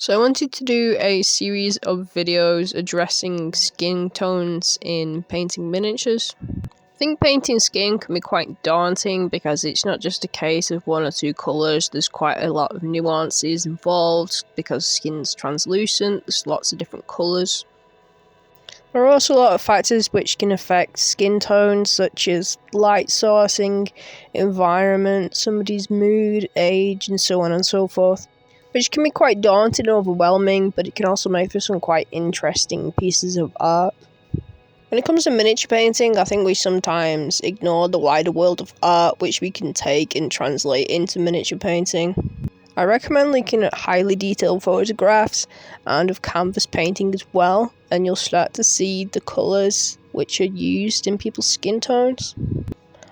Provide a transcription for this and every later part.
So I wanted to do a series of videos addressing skin tones in painting miniatures. I think painting skin can be quite daunting because it's not just a case of one or two colours, there's quite a lot of nuances involved because skin's translucent, there's lots of different colours. There are also a lot of factors which can affect skin tones, such as light sourcing, environment, somebody's mood, age, and so on and so forth, which can be quite daunting and overwhelming, but it can also make for some quite interesting pieces of art. When it comes to miniature painting, I think we sometimes ignore the wider world of art which we can take and translate into miniature painting. I recommend looking at highly detailed photographs and of canvas painting as well, and you'll start to see the colours which are used in people's skin tones.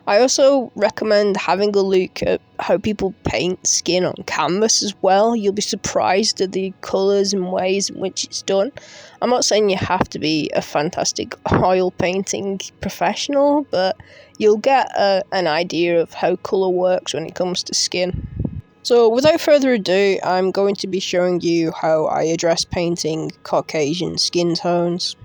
I also recommend having a look at how people paint skin on canvas as well. You'll be surprised at the colours and ways in which it's done. I'm not saying you have to be a fantastic oil painting professional, but you'll get an idea of how colour works when it comes to skin. So without further ado, I'm going to be showing you how I address painting Caucasian skin tones.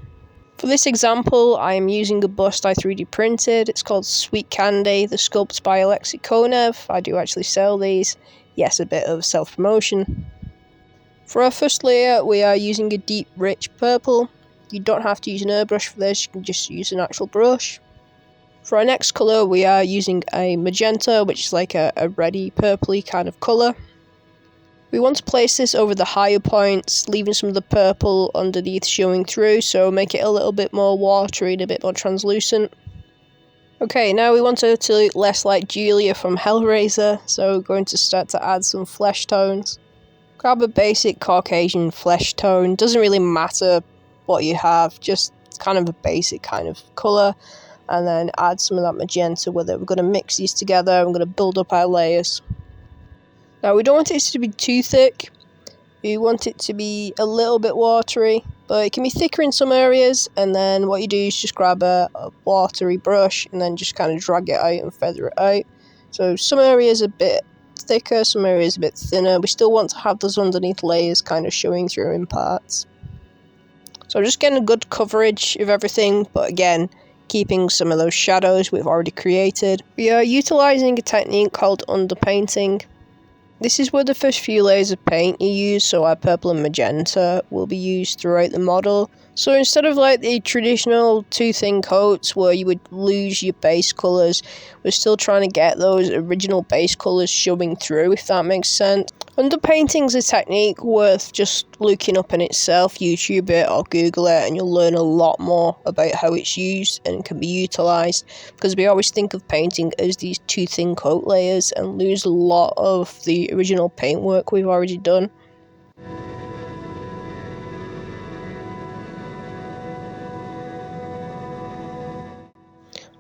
For this example, I am using a bust I 3D printed. It's called Sweet Candy. The sculpt's by Alexei Konev. I do actually sell these. Yes, a bit of self-promotion. For our first layer, we are using a deep, rich purple. You don't have to use an airbrush for this, you can just use an actual brush. For our next colour, we are using a magenta, which is like a reddy, purpley kind of colour. We want to place this over the higher points, leaving some of the purple underneath showing through, so make it a little bit more watery and a bit more translucent. Okay, now we want her to look less like Julia from Hellraiser, so we're going to start to add some flesh tones. Grab a basic Caucasian flesh tone, doesn't really matter what you have, just kind of a basic kind of colour, and then add some of that magenta with it. We're going to mix these together, and we're going to build up our layers. Now we don't want it to be too thick, we want it to be a little bit watery, but it can be thicker in some areas, and then what you do is just grab a watery brush and then just kind of drag it out and feather it out. So some areas a bit thicker, some areas a bit thinner. We still want to have those underneath layers kind of showing through in parts. So I'm just getting a good coverage of everything, but again, keeping some of those shadows we've already created. We are utilising a technique called underpainting. This is where the first few layers of paint you use, so our purple and magenta, will be used throughout the model. So instead of like the traditional two thin coats where you would lose your base colours, we're still trying to get those original base colours showing through, if that makes sense. Underpainting's a technique worth just looking up in itself, YouTube it or Google it, and you'll learn a lot more about how it's used and can be utilised, because we always think of painting as these two thin coat layers and lose a lot of the original paintwork we've already done.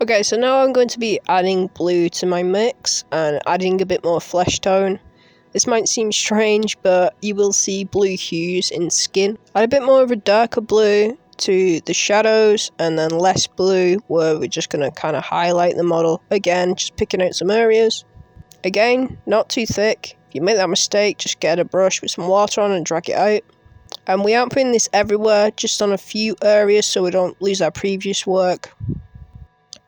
Okay, so now I'm going to be adding blue to my mix and adding a bit more flesh tone. This might seem strange, but you will see blue hues in skin. Add a bit more of a darker blue to the shadows, and then less blue where we're just going to kind of highlight the model. Again, just picking out some areas. Again, not too thick. If you make that mistake, just get a brush with some water on and drag it out. And we aren't putting this everywhere, just on a few areas so we don't lose our previous work.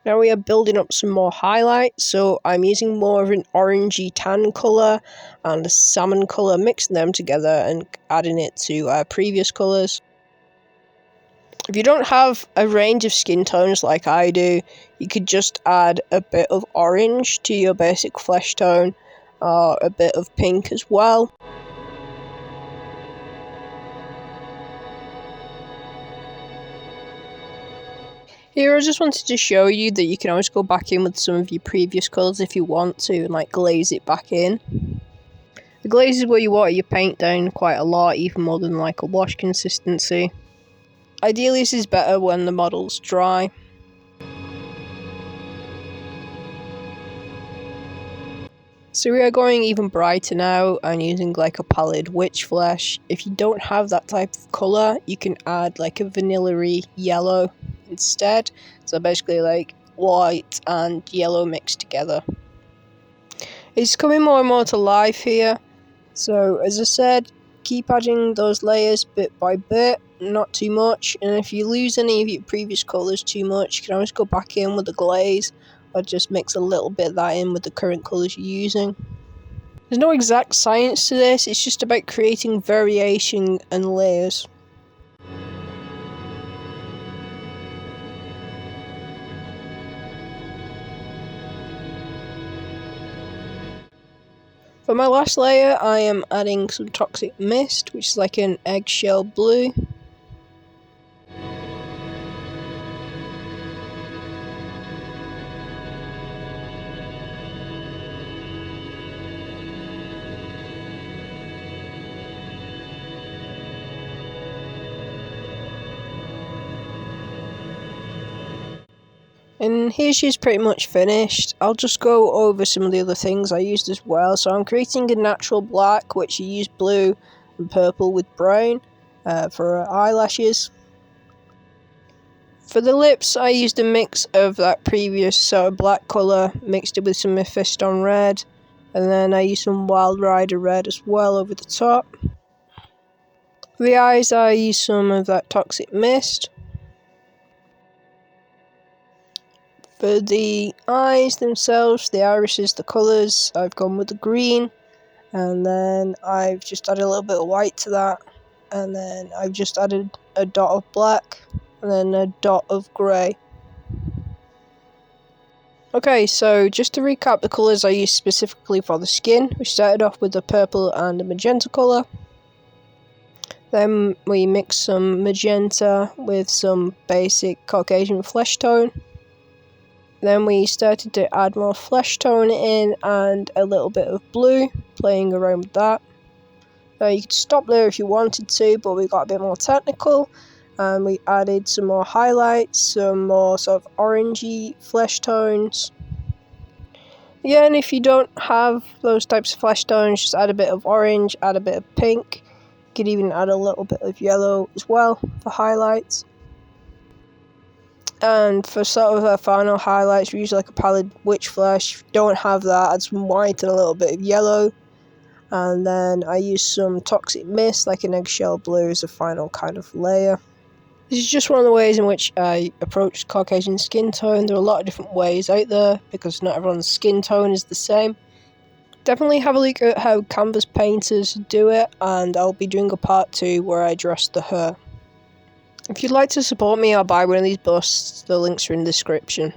Now we are building up some more highlights, so I'm using more of an orangey tan colour and a salmon colour, mixing them together and adding it to our previous colours. If you don't have a range of skin tones like I do, you could just add a bit of orange to your basic flesh tone, or a bit of pink as well. Here I just wanted to show you that you can always go back in with some of your previous colours if you want to and like glaze it back in. The glaze is where you water your paint down quite a lot, even more than like a wash consistency. Ideally this is better when the model's dry. So we are going even brighter now and using like a pallid witch flesh. If you don't have that type of colour, you can add like a vanilla-y yellow instead. So basically like white and yellow mixed together. It's coming more and more to life here. So as I said, keep adding those layers bit by bit, not too much, and if you lose any of your previous colours too much, you can always go back in with the glaze, or just mix a little bit of that in with the current colours you're using. There's no exact science to this, it's just about creating variation and layers. For my last layer, I am adding some toxic mist, which is like an eggshell blue. And here she's pretty much finished. I'll just go over some of the other things I used as well. So I'm creating a natural black, which you use blue and purple with brown for her eyelashes. For the lips, I used a mix of that previous sort of black colour, mixed it with some Mephiston red, and then I used some Wild Rider red as well over the top. For the eyes, I used some of that toxic mist. For the eyes themselves, the irises, the colours, I've gone with the green, and then I've just added a little bit of white to that, and then I've just added a dot of black, and then a dot of grey. Okay, so just to recap the colours I used specifically for the skin, we started off with the purple and a magenta colour. Then we mixed some magenta with some basic Caucasian flesh tone. Then we started to add more flesh tone in and a little bit of blue, playing around with that. Now you could stop there if you wanted to, but we got a bit more technical, and we added some more highlights, some more sort of orangey flesh tones. Again, if you don't have those types of flesh tones, just add a bit of orange, add a bit of pink. You could even add a little bit of yellow as well for highlights. And for sort of our final highlights, we use like a pallid witch flesh. If you don't have that, add some white and a little bit of yellow. And then I use some toxic mist, like an eggshell blue, as a final kind of layer. This is just one of the ways in which I approach Caucasian skin tone. There are a lot of different ways out there, because not everyone's skin tone is the same. Definitely have a look at how canvas painters do it, and I'll be doing a part 2 where I address the hair. If you'd like to support me or buy one of these busts, the links are in the description.